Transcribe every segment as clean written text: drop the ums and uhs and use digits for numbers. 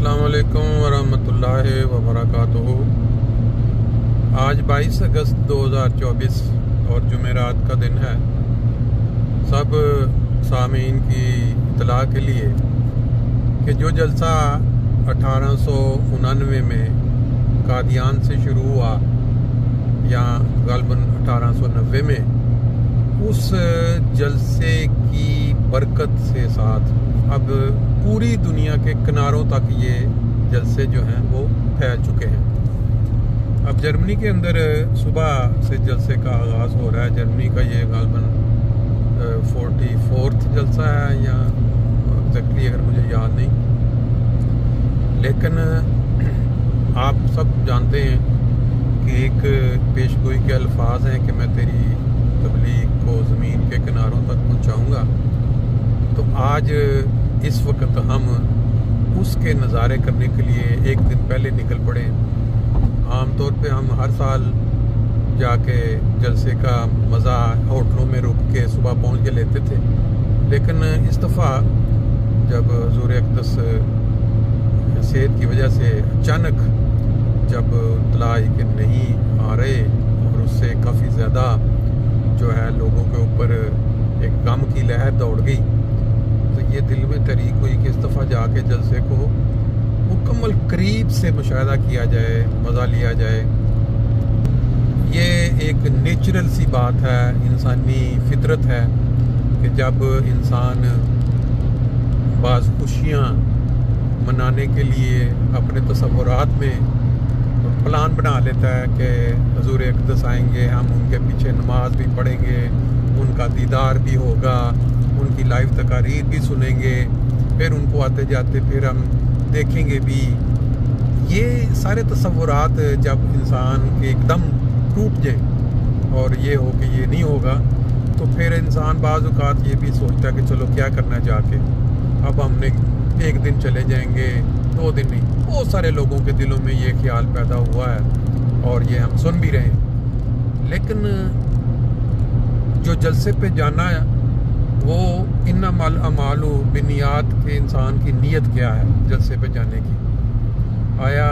अस्सलाम वालेकुम वरहमतुल्लाहि वबरकातुहू। आज 22 अगस्त 2024 और जुमेरात का दिन है। सब सामीन की इतला के लिए कि जो जलसा 1899 में कादियान से शुरू हुआ या गलबन 1890 में, उस जलसे की बरकत से साथ अब पूरी दुनिया के किनारों तक ये जलसे जो हैं वो फैल चुके हैं। अब जर्मनी के अंदर सुबह से जलसे का आगाज़ हो रहा है। जर्मनी का ये गालबन 44th जलसा है या एग्जैक्टली अगर मुझे याद नहीं, लेकिन आप सब जानते हैं कि एक पेशगोई के अल्फाज हैं कि मैं तेरी तबलीग को ज़मीन के किनारों तक पहुँचाऊँगा। तो आज इस वक्त हम उसके नज़ारे करने के लिए एक दिन पहले निकल पड़े। आम तौर पे हम हर साल जाके जलसे का मज़ा होटलों में रुक के सुबह पहुंच के लेते थे, लेकिन इस दफ़ा जब हुज़ूर अक़दस सेहत की वजह से अचानक जब इत्तला आई कि नहीं आ रहे और उससे काफ़ी ज़्यादा जो है लोगों के ऊपर एक गम की लहर दौड़ गई, तो ये दिल में तहरीक हुई कि इस दफ़ा जाके जलसे को मुकम्मल करीब से मुशाहिदा किया जाए, मज़ा लिया जाए। ये एक नेचुरल सी बात है, इंसानी फितरत है कि जब इंसान बाज़ खुशियाँ मनाने के लिए अपने तसव्वुरात में प्लान बना लेता है कि हुज़ूर अक़दस आएंगे, हम उनके पीछे नमाज भी पढ़ेंगे, उनका दीदार भी होगा, उनकी लाइव तकारीर भी सुनेंगे, फिर उनको आते जाते फिर हम देखेंगे भी। ये सारे तसव्वुरात जब इंसान के एकदम टूट जाए और ये हो कि ये नहीं होगा, तो फिर इंसान बाज़ औक़ात ये भी सोचता है कि चलो क्या करना जाके, अब हमने एक दिन चले जाएंगे, 2 दिन नहीं। बहुत सारे लोगों के दिलों में ये ख्याल पैदा हुआ है और ये हम सुन भी रहे हैं। लेकिन जो जलसे पे जाना है वो इन्नमल अमालु बिनियात के इंसान की नीयत क्या है जलसे पे जाने की। आया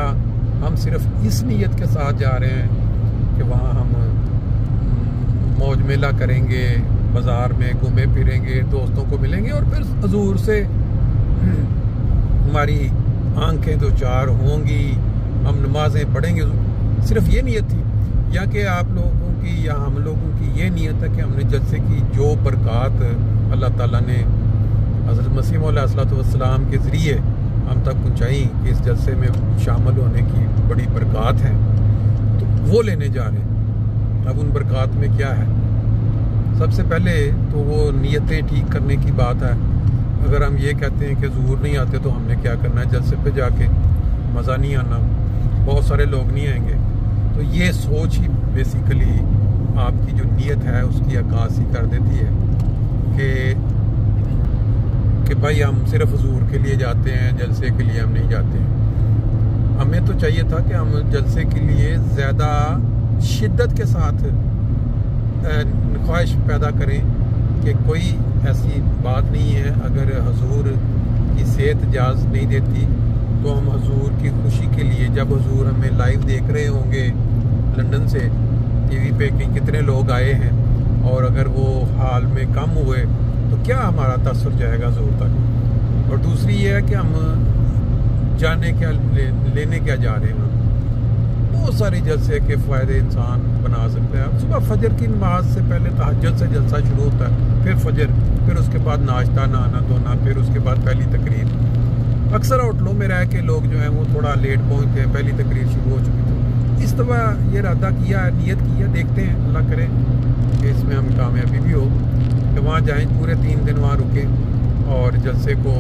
हम सिर्फ इस नीयत के साथ जा रहे हैं कि वहाँ हम मौज मेला करेंगे, बाज़ार में घूमे फिरेंगे, दोस्तों को मिलेंगे और फिर हुज़ूर से हमारी आंखें दो चार होंगी, हम नमाजें पढ़ेंगे, सिर्फ ये नीयत थी? या कि आप लोगों की या हम लोगों की ये नीयत है कि हमने जलसे की जो बरक़ात अल्लाह ताला ने हज़रत मसीह मौला अलैहिस्सलाम के ज़रिए हम तक पहुँचाई कि इस जलसे में शामिल होने की बड़ी बरक़ात हैं, तो वो लेने जा रहे हैं। अब उन बरक़ात में क्या है? सबसे पहले तो वो नीयतें ठीक करने की बात है। अगर हम ये कहते हैं कि ज़रूर नहीं आते तो हमने क्या करना है? जलसे पे जाके मज़ा नहीं आना, बहुत सारे लोग नहीं आएंगे। तो ये सोच ही बेसिकली आपकी जो नीयत है उसकी अक्कासी कर देती है कि भाई हम सिर्फ हुज़ूर के लिए जाते हैं, जलसे के लिए हम नहीं जाते हैं। हमें तो चाहिए था कि हम जलसे के लिए ज़्यादा शिद्दत के साथ ख्वाहिश पैदा करें कि कोई ऐसी बात नहीं है, अगर हुज़ूर की सेहत इजाज़त नहीं देती तो हम हुज़ूर की खुशी के लिए, जब हुज़ूर हमें लाइव देख रहे होंगे लंदन से टीवी पे कि कितने लोग आए हैं, और अगर वो हाल में कम हुए तो क्या हमारा तासुर जाएगा हुज़ूर तक। और दूसरी ये है कि हम जाने क्या लेने क्या जा रहे हैं। बहुत सारी जलसे के फ़ायदे इंसान बना सकते हैं। सुबह फजर की नमाज से पहले तहज्जुद से जलसा शुरू होता है, फिर फजर, फिर उसके बाद नाश्ता, नहाना धोना, फिर उसके बाद पहली तकरीर। अक्सर होटलों में रह के लोग जो हैं वो थोड़ा लेट पहुँचते हैं, पहली तकरीर शुरू हो चुकी थी। इस दफ़ा ये इरादा किया है, नियत की है, देखते हैं अल्लाह करे कि इसमें हम कामयाबी भी हो कि वहाँ जाएँ, पूरे 3 दिन वहाँ रुकें और जलसे को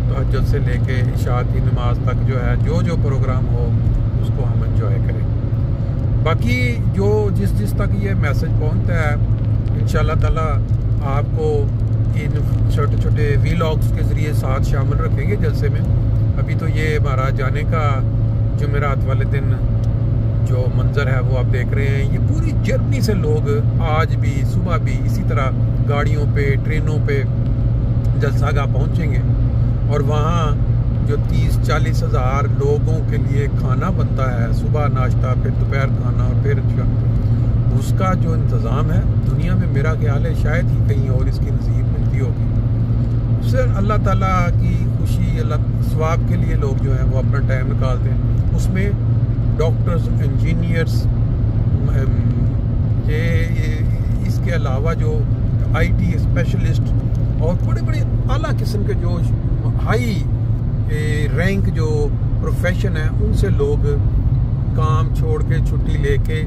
तहज्जुद से लेके इशा की नमाज तक जो है जो प्रोग्राम हो उसको हम एंजॉय करें। बाकी जो जिस तक ये मैसेज पहुंचता है इंशाअल्लाह ताला आपको इन छोटे छोटे वीलॉग्स के ज़रिए साथ शामिल रखेंगे जलसे में। अभी तो ये हमारा जाने का जुमेरात वाले दिन जो मंज़र है वो आप देख रहे हैं। ये पूरी जर्मनी से लोग आज भी सुबह भी इसी तरह गाड़ियों पे, ट्रेनों पे जलसागाह पहुंचेंगे और वहाँ जो 30-40 हज़ार लोगों के लिए खाना बनता है, सुबह नाश्ता, फिर दोपहर खाना और फिर उसका जो इंतज़ाम है दुनिया में, मेरा ख्याल है शायद ही कहीं और इसकी नसीब मिलती होगी। सिर्फ अल्लाह ताला की खुशी, अल्लाह सवाब के लिए लोग जो हैं वो अपना टाइम निकालते हैं। उसमें डॉक्टर्स, इंजीनियर्स, ये इसके अलावा जो IT स्पेशलिस्ट और बड़े बड़े आला किस्म के जो हाई रैंक जो प्रोफेशन है, उनसे लोग काम छोड़ के छुट्टी लेके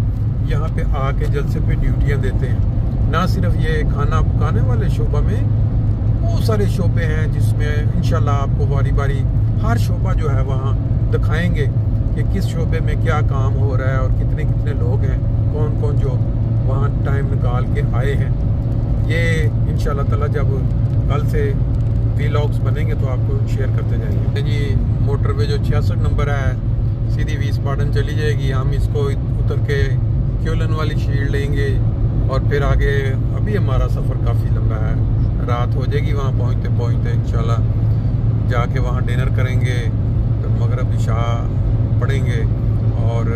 यहाँ पे आके जलसे पे ड्यूटियाँ देते हैं। ना सिर्फ ये खाना पकाने वाले शोबा में, बहुत सारे शोबे हैं जिसमें इंशाल्लाह आपको बारी बारी हर शोबा जो है वहाँ दिखाएंगे कि किस शोबे में क्या काम हो रहा है और कितने कितने लोग हैं, कौन कौन जो वहाँ टाइम निकाल के आए हैं। ये इंशाल्लाह ताला जब कल से व्लॉग्स बनेंगे तो आपको शेयर करते जाएंगे। जी मोटरवे जो 66 नंबर है सीधी वीसबाडन चली जाएगी। हम इसको उतर के क्यूलन वाली शील्ड लेंगे और फिर आगे, अभी हमारा सफ़र काफ़ी लंबा है, रात हो जाएगी वहाँ पहुँचते पहुँचते। इंशाल्लाह जाके वहाँ डिनर करेंगे, फिर मगरिब इशा पढ़ेंगे और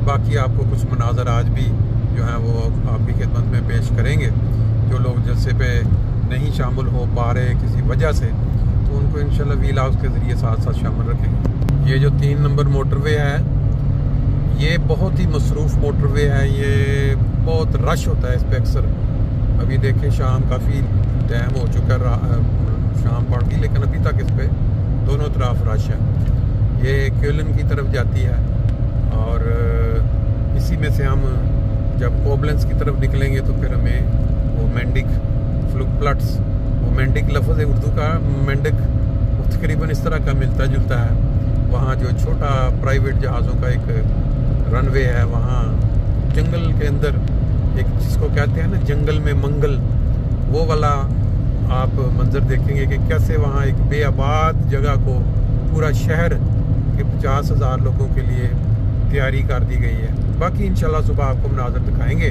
बाकी आपको कुछ मनाज़र आज भी जो है वो आपकी खिदमत में पेश करेंगे। जो लोग जलसे पे नहीं शामिल हो पा रहे किसी वजह से, तो उनको इंशाल्लाह व्लॉग्स के ज़रिए साथ साथ शामिल रखेंगे। ये जो 3 नंबर मोटरवे है, ये बहुत ही मसरूफ़ मोटरवे है। ये बहुत रश होता है इस पर अक्सर। अभी देखें शाम काफ़ी टाइम हो चुका है, शाम पड़ गई, लेकिन अभी तक इस पर दोनों तरफ रश है। ये क्यूलन की तरफ जाती है और इसी में से हम जब कोबलेंस की तरफ निकलेंगे तो फिर हमें वो मेंडिक फ्लूकप्लट्स, वो मेंडिक लफ्ज़ है उर्दू का, मेंडिक तकरीबन इस तरह का मिलता जुलता है। वहाँ जो छोटा प्राइवेट जहाज़ों का एक रनवे है, वहाँ जंगल के अंदर एक जिसको कहते हैं ना जंगल में मंगल, वो वाला आप मंजर देखेंगे कि कैसे वहाँ एक बेआबाद जगह को पूरा शहर के 50,000 लोगों के लिए तैयारी कर दी गई है। बाकी इंशाल्लाह सुबह आपको मनाज़र दिखाएंगे।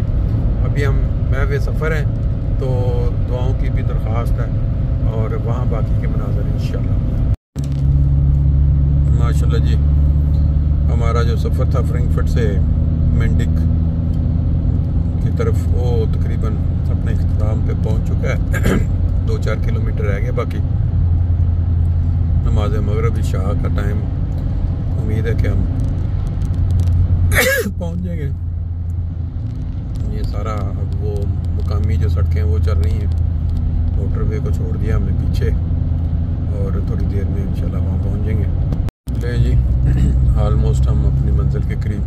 अभी हम महवे सफ़र हैं तो दुआओं की भी दरख्वास्त है और वहाँ बाकी के मनाज़र इंशाल्लाह। माशाल्लाह जी, हमारा जो सफ़र था फ्रैंकफर्ट से मेंडिक की तरफ, वो तकरीबन अपने इख्तिताम पे पहुँच चुका है। 2-4 किलोमीटर रह गया बाकी। नमाज मगरिब इशा का टाइम, उम्मीद है कि हम पहुँच जाएंगे। ये सारा अब वो मुकामी जो सड़कें वो चल रही हैं, मोटरवे को छोड़ दिया हमने पीछे और थोड़ी देर में इंशाल्लाह वहाँ पहुँच जाएंगे। ले जी ऑलमोस्ट हम अपनी मंजिल के करीब।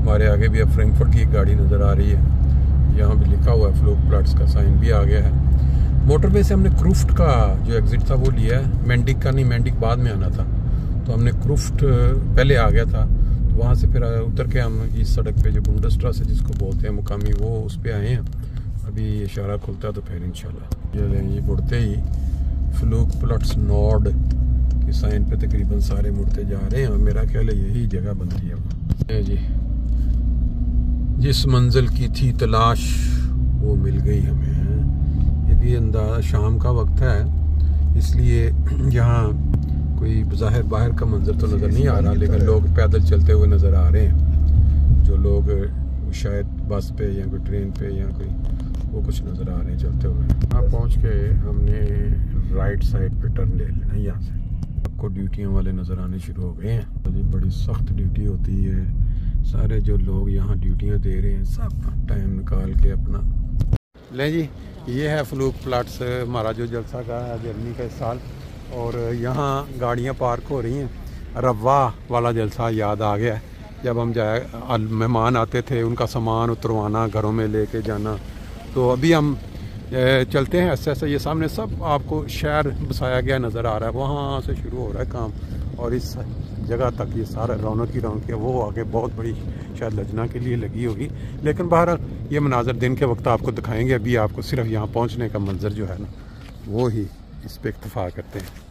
हमारे आगे भी अब फ्रैंकफर्ट की एक गाड़ी नज़र आ रही है, यहाँ भी लिखा हुआ है फ्लूकप्लट्स का साइन भी आ गया है। मोटरवे से हमने क्रूफ्ट का जो एग्ज़िट था वो लिया है, मेंडिक का नहीं, मेंडिक बाद में आना था, तो हमने क्रूफ्ट पहले आ गया था, तो वहाँ से फिर उतर के हम इस सड़क पे जो बुंडस्ट्रा से जिसको बोलते हैं मुकामी, वो उस पर आए हैं। अभी इशारा खुलता है तो फिर इंशाल्लाह ये बढ़ते ही फ्लूकप्लट्स नॉर्ड की साइन पे तकरीबन सारे मुड़ते जा रहे हैं और मेरा ख्याल है यही जगह बनती है जी। जिस मंजिल की थी तलाश वो मिल गई हमें। ये भी अंदाज़ा शाम का वक्त है, इसलिए यहाँ कोई बज़ाहिर बाहर का मंजर तो नज़र नहीं आ रहा, लेकिन लोग पैदल चलते हुए नज़र आ रहे हैं। जो लोग शायद बस पे या कोई ट्रेन पे या कोई वो कुछ नज़र आ रहे हैं चलते हुए। यहाँ पहुँच के हमने राइट साइड पे टर्न ले लेना। यहाँ से आपको ड्यूटियों वाले नज़र आने शुरू हो गए हैं। बड़ी सख्त ड्यूटी होती है, सारे जो लोग यहाँ ड्यूटियाँ दे रहे हैं सब टाइम निकाल के अपना लें जी। ये है फ्लूकप्लट्स, हमारा जो जलसा का है जर्नी का इस साल, और यहाँ गाड़ियाँ पार्क हो रही हैं। रवा वाला जलसा याद आ गया, जब हम जाए मेहमान आते थे उनका सामान उतरवाना, घरों में लेके जाना। तो अभी हम चलते हैं ऐसे ऐसे, ये सामने सब आपको शहर बसाया गया नज़र आ रहा है, वहाँ से शुरू हो रहा है काम और इस जगह तक ये सारा रौनक ही रौनक है। वो आगे बहुत बड़ी शायद लजना के लिए लगी होगी, लेकिन बहरहाल ये मनाजर दिन के वक्त आपको दिखाएंगे। अभी आपको सिर्फ यहाँ पहुँचने का मंजर जो है ना वो ही इस पर इक्तफा करते हैं।